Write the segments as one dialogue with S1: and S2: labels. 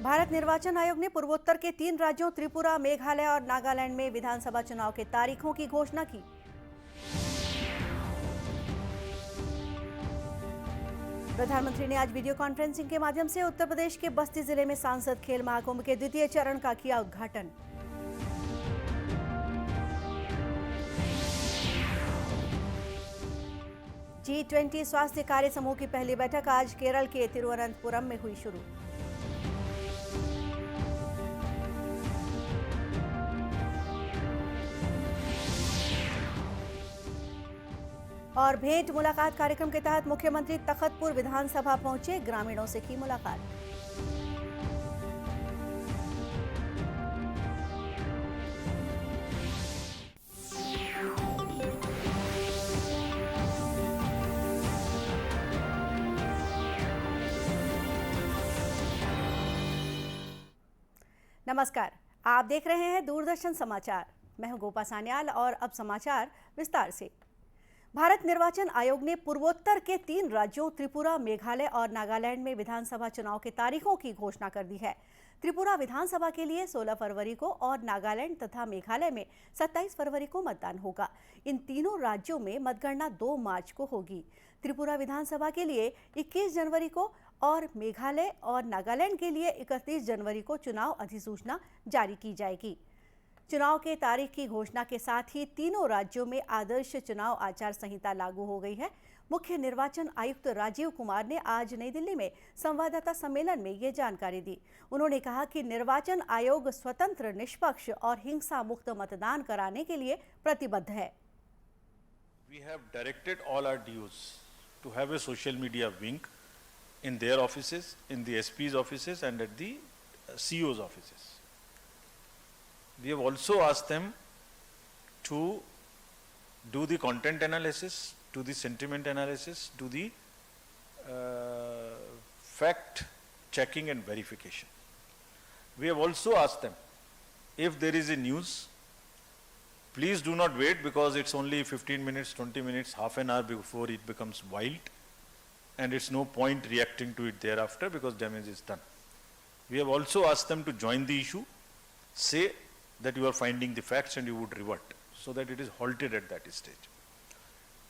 S1: भारत निर्वाचन आयोग ने पूर्वोत्तर के 3 राज्यों त्रिपुरा, मेघालय और नागालैंड में विधानसभा चुनाव के तारीखों की घोषणा की। प्रधानमंत्री ने आज वीडियो कॉन्फ्रेंसिंग के माध्यम से उत्तर प्रदेश के बस्ती जिले में सांसद खेल महाकुंभ के द्वितीय चरण का किया उद्घाटन। G20 स्वास्थ्य कार्य समूह की पहली बैठक आज केरल के तिरुवनंतपुरम में हुई शुरू। और भेंट मुलाकात कार्यक्रम के तहत मुख्यमंत्री तखतपुर विधानसभा पहुंचे, ग्रामीणों से की मुलाकात। नमस्कार, आप देख रहे हैं दूरदर्शन समाचार। मैं हूं गोपा सान्याल और अब समाचार विस्तार से। भारत निर्वाचन आयोग ने पूर्वोत्तर के 3 राज्यों त्रिपुरा, मेघालय और नागालैंड में विधानसभा चुनाव की तारीखों की घोषणा कर दी है। त्रिपुरा विधानसभा के लिए 16 फरवरी को और नागालैंड तथा मेघालय में 27 फरवरी को मतदान होगा। इन तीनों राज्यों में मतगणना 2 मार्च को होगी। त्रिपुरा विधानसभा के लिए 21 जनवरी को और मेघालय और नागालैंड के लिए 31 जनवरी को चुनाव अधिसूचना जारी की जाएगी। चुनाव के तारीख की घोषणा के साथ ही तीनों राज्यों में आदर्श चुनाव आचार संहिता लागू हो गई है। मुख्य निर्वाचन आयुक्त राजीव कुमार ने आज नई दिल्ली में संवाददाता सम्मेलन में ये जानकारी दी। उन्होंने कहा कि निर्वाचन आयोग स्वतंत्र, निष्पक्ष और हिंसा मुक्त मतदान कराने के लिए प्रतिबद्ध है।
S2: We have directed all our DOs to have a social media wing in their offices, in the SP's offices and at the CO's offices. We have also asked them to do the content analysis, do the sentiment analysis, do the fact checking and verification. We have also asked them, if there is a news, please do not wait because it's only 15 minutes, 20 minutes, half an hour before it becomes wild, and it's no point reacting to it thereafter because damage is done. We have also asked them to join the issue, say that you are finding the facts and you would revert, so that it is halted at that stage.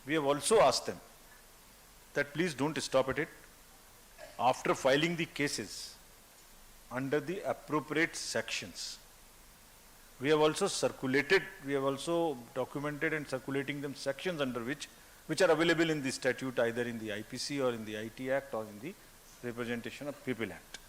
S2: We have also asked them that please don't stop at it. After filing the cases under the appropriate sections, we have also documented and circulating them sections under which are available in the statute, either in the IPC or in the IT Act or in the Representation of People Act.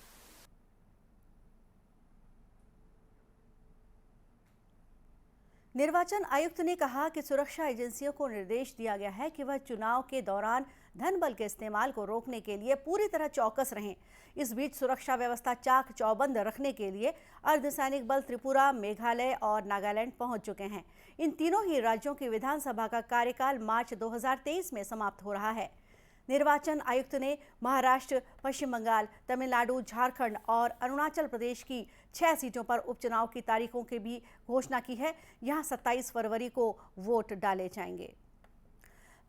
S1: निर्वाचन आयुक्त ने कहा कि सुरक्षा एजेंसियों को निर्देश दिया गया है कि वह चुनाव के दौरान धन बल के इस्तेमाल को रोकने के लिए पूरी तरह चौकस रहें। इस बीच सुरक्षा व्यवस्था चाक चौबंद रखने के लिए अर्धसैनिक बल त्रिपुरा, मेघालय और नागालैंड पहुंच चुके हैं। इन तीनों ही राज्यों की विधानसभा का कार्यकाल मार्च 2023 में समाप्त हो रहा है। निर्वाचन आयुक्त ने महाराष्ट्र, पश्चिम बंगाल, तमिलनाडु, झारखंड और अरुणाचल प्रदेश की 6 सीटों पर उपचुनाव की तारीखों की भी घोषणा की है। यहां 27 फरवरी को वोट डाले जाएंगे।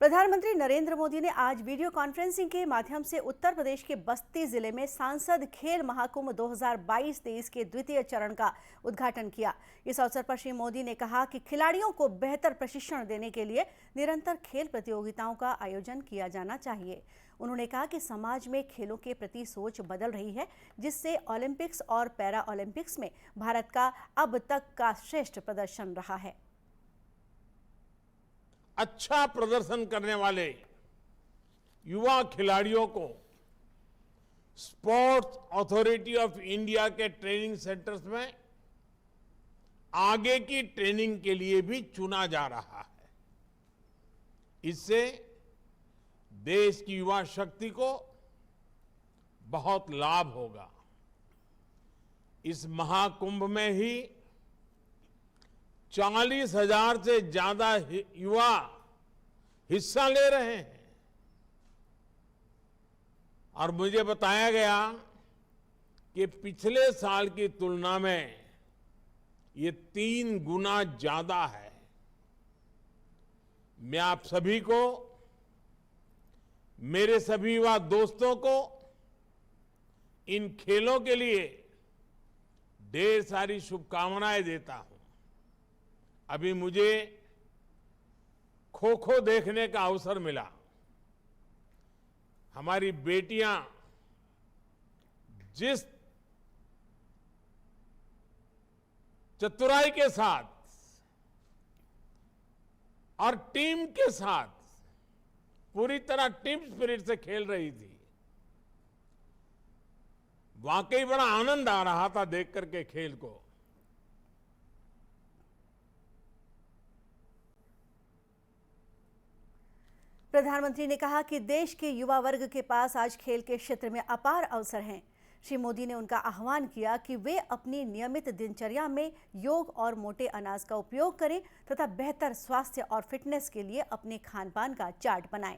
S1: प्रधानमंत्री नरेंद्र मोदी ने आज वीडियो कॉन्फ्रेंसिंग के माध्यम से उत्तर प्रदेश के बस्ती जिले में सांसद खेल महाकुंभ 2022-23 के द्वितीय चरण का उद्घाटन किया। इस अवसर पर श्री मोदी ने कहा कि खिलाड़ियों को बेहतर प्रशिक्षण देने के लिए निरंतर खेल प्रतियोगिताओं का आयोजन किया जाना चाहिए। उन्होंने कहा कि समाज में खेलों के प्रति सोच बदल रही है, जिससे ओलंपिक्स और पैरा ओलंपिक्स में भारत का अब तक का श्रेष्ठ प्रदर्शन रहा है।
S3: अच्छा प्रदर्शन करने वाले युवा खिलाड़ियों को स्पोर्ट्स अथॉरिटी ऑफ इंडिया के ट्रेनिंग सेंटर्स में आगे की ट्रेनिंग के लिए भी चुना जा रहा है। इससे देश की युवा शक्ति को बहुत लाभ होगा। इस महाकुंभ में ही 40,000 से ज्यादा युवा हिस्सा ले रहे हैं और मुझे बताया गया कि पिछले साल की तुलना में ये 3 गुना ज्यादा है। मैं आप सभी को, मेरे सभी युवा दोस्तों को इन खेलों के लिए ढेर सारी शुभकामनाएं देता हूं। अभी मुझे खो खो देखने का अवसर मिला। हमारी बेटियां जिस चतुराई के साथ और टीम के साथ पूरी तरह टीम स्पिरिट से खेल रही थी, वाकई बड़ा आनंद आ रहा था देख करके खेल को।
S1: प्रधानमंत्री ने कहा कि देश के युवा वर्ग के पास आज खेल के क्षेत्र में अपार अवसर हैं। श्री मोदी ने उनका आह्वान किया कि वे अपनी नियमित दिनचर्या में योग और मोटे अनाज का उपयोग करें तथा बेहतर स्वास्थ्य और फिटनेस के लिए अपने खान पान का चार्ट बनाएं।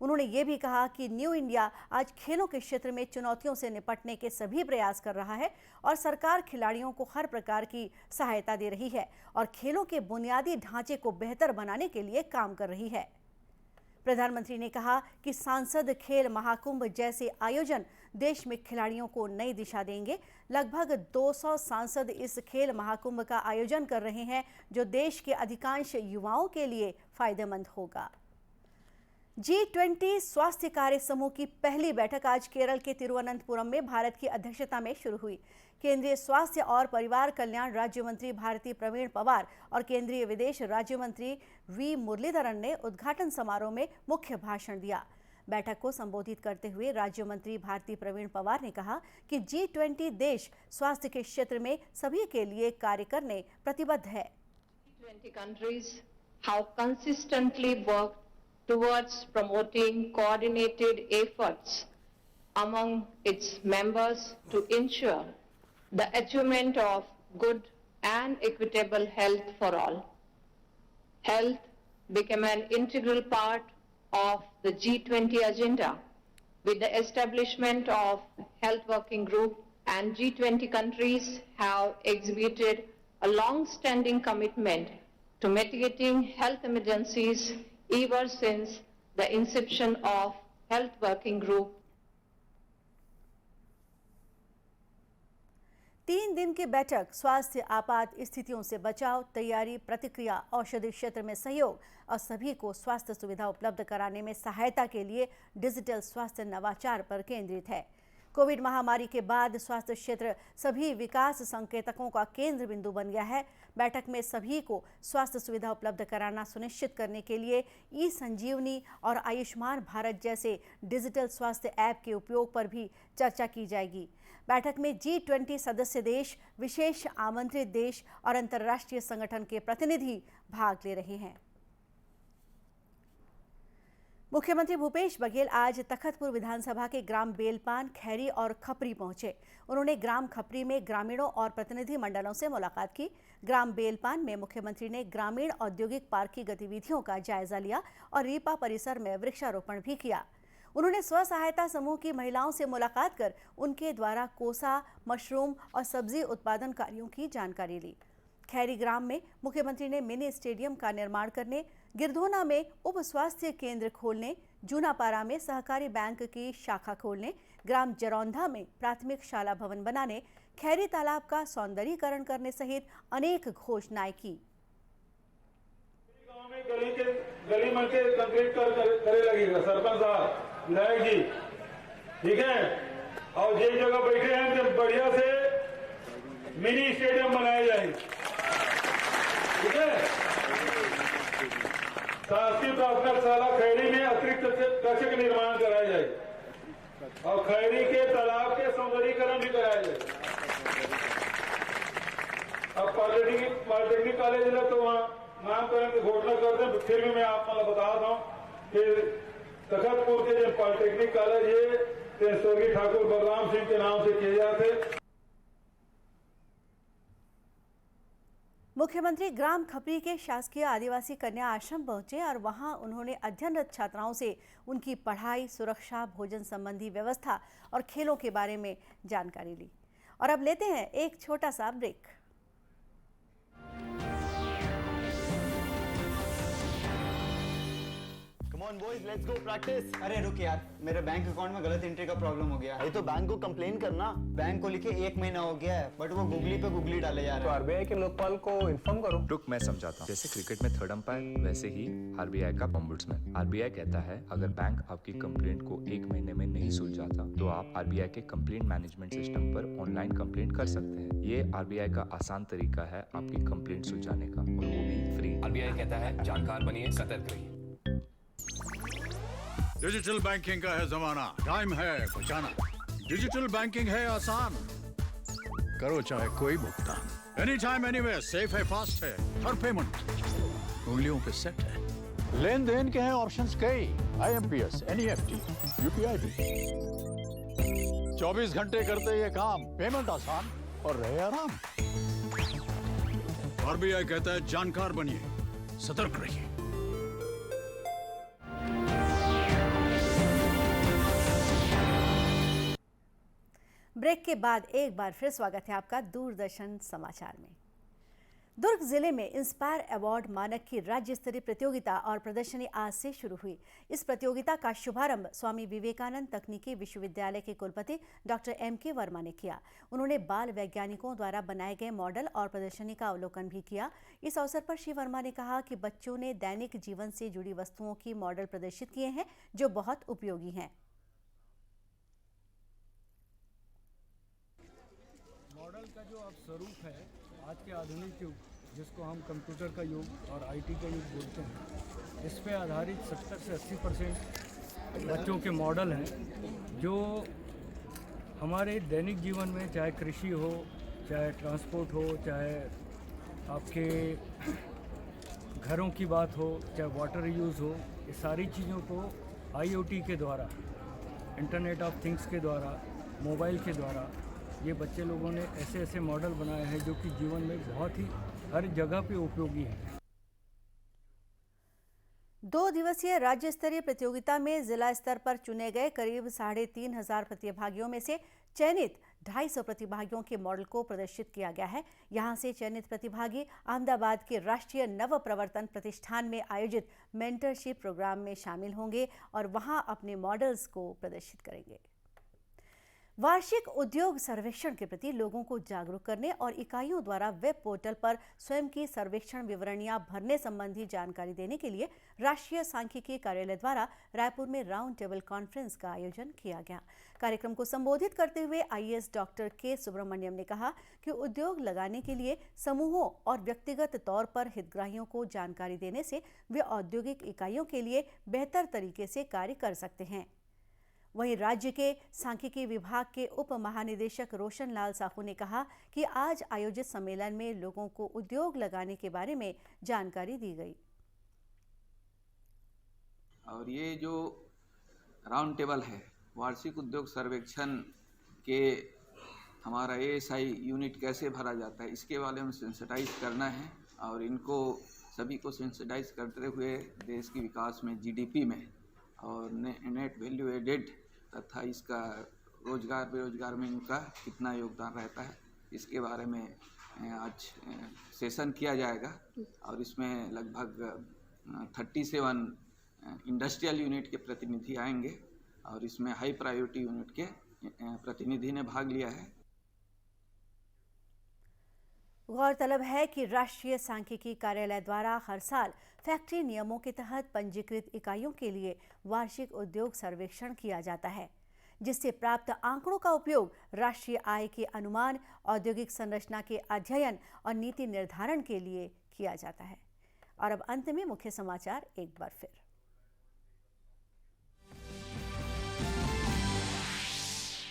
S1: उन्होंने ये भी कहा कि न्यू इंडिया आज खेलों के क्षेत्र में चुनौतियों से निपटने के सभी प्रयास कर रहा है और सरकार खिलाड़ियों को हर प्रकार की सहायता दे रही है और खेलों के बुनियादी ढांचे को बेहतर बनाने के लिए काम कर रही है। प्रधानमंत्री ने कहा कि सांसद खेल महाकुंभ जैसे आयोजन देश में खिलाड़ियों को नई दिशा देंगे। लगभग 200 सांसद इस खेल महाकुंभ का आयोजन कर रहे हैं, जो देश के अधिकांश युवाओं के लिए फायदेमंद होगा। G20 स्वास्थ्य कार्य समूह की पहली बैठक आज केरल के तिरुवनंतपुरम में भारत की अध्यक्षता में शुरू हुई। केंद्रीय स्वास्थ्य और परिवार कल्याण राज्य मंत्री भारती प्रवीण पवार और केंद्रीय विदेश राज्य मंत्री वी मुरलीधरन ने उद्घाटन समारोह में मुख्य भाषण दिया। बैठक को संबोधित करते हुए राज्य मंत्री भारती प्रवीण पवार ने कहा कि G20 देश स्वास्थ्य के क्षेत्र में सभी के लिए कार्य करने प्रतिबद्ध है।
S4: G20 countries have consistently worked towards promoting coordinated efforts among its members to ensure the achievement of good and equitable health for all. Health became an integral part of the G20 agenda with the establishment of Health Working Group, and G20 countries have exhibited a long-standing commitment to mitigating health emergencies ever since the inception of Health Working Group.
S1: 3 दिन की बैठक स्वास्थ्य आपात स्थितियों से बचाव, तैयारी, प्रतिक्रिया, औषधि क्षेत्र में सहयोग और सभी को स्वास्थ्य सुविधा उपलब्ध कराने में सहायता के लिए डिजिटल स्वास्थ्य नवाचार पर केंद्रित है। कोविड महामारी के बाद स्वास्थ्य क्षेत्र सभी विकास संकेतकों का केंद्र बिंदु बन गया है। बैठक में सभी को स्वास्थ्य सुविधा उपलब्ध कराना सुनिश्चित करने के लिए ई संजीवनी और आयुष्मान भारत जैसे डिजिटल स्वास्थ्य ऐप के उपयोग पर भी चर्चा की जाएगी। बैठक में G20 सदस्य देश, विशेष आमंत्रित देश और अंतर्राष्ट्रीय संगठन के प्रतिनिधि भाग ले रहे हैं। मुख्यमंत्री भूपेश बघेल आज तखतपुर विधानसभा के ग्राम बेलपान, खैरी और खपरी पहुंचे। उन्होंने ग्राम खपरी में ग्रामीणों और प्रतिनिधि मंडलों से मुलाकात की। ग्राम बेलपान में मुख्यमंत्री ने ग्रामीण औद्योगिक पार्क की गतिविधियों का जायजा लिया और रीपा परिसर में वृक्षारोपण भी किया। उन्होंने स्व सहायता समूह की महिलाओं से मुलाकात कर उनके द्वारा कोसा, मशरूम और सब्जी उत्पादन कार्यों की जानकारी ली। खैरी ग्राम में मुख्यमंत्री ने मिनी स्टेडियम का निर्माण करने, गिरधोना में उप स्वास्थ्य केंद्र खोलने, जूनापारा में सहकारी बैंक की शाखा खोलने, ग्राम जरौंधा में प्राथमिक शाला भवन बनाने, खैरी तालाब का सौंदर्यीकरण करने सहित अनेक घोषणाएं की।
S5: गांव में गली में कंक्रीट करे लगेगा सरपंच साहब, विधायक जी, ठीक है। और जिस जगह बैठे हैं तो बढ़िया से मिनी स्टेडियम बनाया जाएगा, ठीक है। शासकीय प्राथमिक शाला खैरी में अतिरिक्त कक्ष का निर्माण कराया जाएगा और खैरी के तालाब के सौंदर्यीकरण भी कराया जाएगा। अब पॉलिटेक्निक कॉलेज है तो वहाँ नामकरण की घोषणा करते हैं, फिर भी मैं आप मतलब बता रहा हूँ कि तखतपुर के जो पॉलिटेक्निक कॉलेज है स्वर्गीय ठाकुर बलराम सिंह के नाम से किए जाते।
S1: मुख्यमंत्री ग्राम खपरी के शासकीय आदिवासी कन्या आश्रम पहुंचे और वहां उन्होंने अध्ययनरत छात्राओं से उनकी पढ़ाई, सुरक्षा, भोजन संबंधी व्यवस्था और खेलों के बारे में जानकारी ली। और अब लेते हैं एक छोटा सा break.
S6: On boys, let's go practice.
S7: अरे रुक यार, मेरे बैंक अकाउंट में गलत एंट्री का प्रॉब्लम हो गया।
S6: भाई तो बैंक को कंप्लेन करना।
S7: बैंक को लिखे 1 महीना हो गया है, बट वो गूगली पे गूगली डाले जा
S8: तो
S7: रहे हैं।
S8: आरबीआई के लोकपाल को इन्फॉर्म करो।
S9: रुक, मैं समझाता हूँ। जैसे क्रिकेट में थर्ड अंपायर, वैसे ही आरबीआई का ओम्बुड्समैन। आरबीआई कहता है अगर बैंक आपकी कंप्लेंट को 1 महीने में नहीं सुलझाता तो आप आरबीआई के कंप्लेंट मैनेजमेंट सिस्टम पर ऑनलाइन कंप्लेंट कर सकते हैं। ये आरबीआई का आसान तरीका है आपकी कंप्लेंट सुलझाने का, और वो भी फ्री।
S10: आरबीआई कहता है जानकार बनिए, सतर्क रहिए।
S11: डिजिटल बैंकिंग का है जमाना, टाइम है बचाना। डिजिटल बैंकिंग है आसान, करो चाहे कोई भुगतान, एनी टाइम एनीवेयर, सेफ है, फास्ट है, हर पेमेंट उंगलियों पे सेट है। लेन देन के हैं ऑप्शंस कई, IMPS, NEFT, UPI भी। 24 घंटे करते ये काम, पेमेंट आसान और रहे आराम। आरबीआई कहता है जानकार बनिए, सतर्क रहिए।
S1: ब्रेक के बाद एक बार फिर स्वागत है आपका दूरदर्शन समाचार में। दुर्ग जिले में इंस्पायर अवार्ड मानक की राज्य स्तरीय प्रतियोगिता और प्रदर्शनी आज से शुरू हुई। इस प्रतियोगिता का शुभारंभ स्वामी विवेकानंद तकनीकी विश्वविद्यालय के कुलपति डॉक्टर MK वर्मा ने किया। उन्होंने बाल वैज्ञानिकों द्वारा बनाए गए मॉडल और प्रदर्शनी का अवलोकन भी किया। इस अवसर पर श्री वर्मा ने कहा कि बच्चों ने दैनिक जीवन से जुड़ी वस्तुओं की मॉडल प्रदर्शित किए हैं जो बहुत उपयोगी हैं।
S12: मॉडल का जो अब स्वरूप है आज के आधुनिक युग, जिसको हम कंप्यूटर का युग और IT का युग बोलते हैं, इस पे आधारित 70 से 80% बच्चों के मॉडल हैं जो हमारे दैनिक जीवन में, चाहे कृषि हो, चाहे ट्रांसपोर्ट हो, चाहे आपके घरों की बात हो, चाहे वाटर यूज़ हो, ये सारी चीज़ों को IoT के द्वारा, इंटरनेट ऑफ थिंग्स के द्वारा, मोबाइल के द्वारा ये बच्चे लोगों ने ऐसे ऐसे मॉडल बनाए हैं जो कि जीवन में बहुत ही हर जगह पे उपयोगी हैं।
S1: 2 दिवसीय राज्य स्तरीय प्रतियोगिता में जिला स्तर पर चुने गए करीब 3,500 प्रतिभागियों में से चयनित 250 प्रतिभागियों के मॉडल को प्रदर्शित किया गया है। यहां से चयनित प्रतिभागी अहमदाबाद के राष्ट्रीय नव प्रवर्तन प्रतिष्ठान में आयोजित मेंटरशिप प्रोग्राम में शामिल होंगे और वहां अपने मॉडल्स को प्रदर्शित करेंगे। वार्षिक उद्योग सर्वेक्षण के प्रति लोगों को जागरूक करने और इकाइयों द्वारा वेब पोर्टल पर स्वयं की सर्वेक्षण विवरणियां भरने संबंधी जानकारी देने के लिए राष्ट्रीय सांख्यिकी कार्यालय द्वारा रायपुर में राउंड टेबल कॉन्फ्रेंस का आयोजन किया गया। कार्यक्रम को संबोधित करते हुए IAS डॉक्टर K सुब्रमण्यम ने कहा कि उद्योग लगाने के लिए समूहों और व्यक्तिगत तौर पर हितग्राहियों को जानकारी देने से वे औद्योगिक इकाइयों के लिए बेहतर तरीके से कार्य कर सकते हैं। वहीं राज्य के सांख्यिकी विभाग के उप महानिदेशक रोशन लाल साहू ने कहा कि आज आयोजित सम्मेलन में लोगों को उद्योग लगाने के बारे में जानकारी दी गई।
S13: और ये जो राउंड टेबल है, वार्षिक उद्योग सर्वेक्षण के हमारा ASI यूनिट कैसे भरा जाता है, इसके बारे में सेंसिटाइज करना है और इनको सभी को सेंसिटाइज करते हुए देश के विकास में, GDP में और नेट वैल्यू एडेड तथा इसका रोजगार बेरोजगार में इनका कितना योगदान रहता है, इसके बारे में आज सेशन किया जाएगा। और इसमें लगभग 37 इंडस्ट्रियल यूनिट के प्रतिनिधि आएंगे और इसमें हाई प्रायोरिटी यूनिट के प्रतिनिधि ने भाग लिया है।
S1: गौरतलब है कि राष्ट्रीय सांख्यिकी कार्यालय द्वारा हर साल फैक्ट्री नियमों के तहत पंजीकृत इकाइयों के लिए वार्षिक उद्योग सर्वेक्षण किया जाता है, जिससे प्राप्त आंकड़ों का उपयोग राष्ट्रीय आय के अनुमान, औद्योगिक संरचना के अध्ययन और नीति निर्धारण के लिए किया जाता है। और अब अंत में मुख्य समाचार एक बार फिर।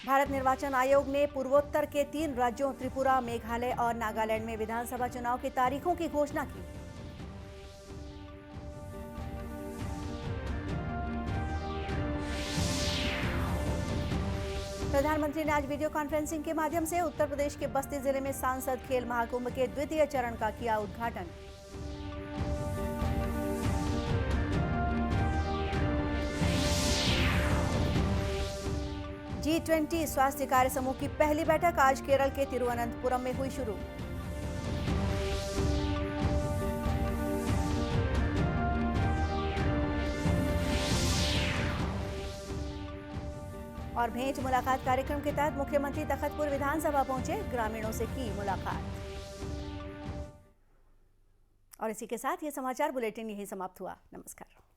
S1: भारत निर्वाचन आयोग ने पूर्वोत्तर के 3 राज्यों त्रिपुरा, मेघालय और नागालैंड में विधानसभा चुनाव की तारीखों की घोषणा की। प्रधानमंत्री ने आज वीडियो कॉन्फ्रेंसिंग के माध्यम से उत्तर प्रदेश के बस्ती जिले में सांसद खेल महाकुंभ के 2वें चरण का किया उद्घाटन। G20 स्वास्थ्य कार्य समूह की पहली बैठक आज केरल के तिरुवनंतपुरम में हुई शुरू। और भेंट मुलाकात कार्यक्रम के तहत मुख्यमंत्री तखतपुर विधानसभा पहुंचे, ग्रामीणों से की मुलाकात। और इसी के साथ ये समाचार बुलेटिन यहीं समाप्त हुआ। नमस्कार।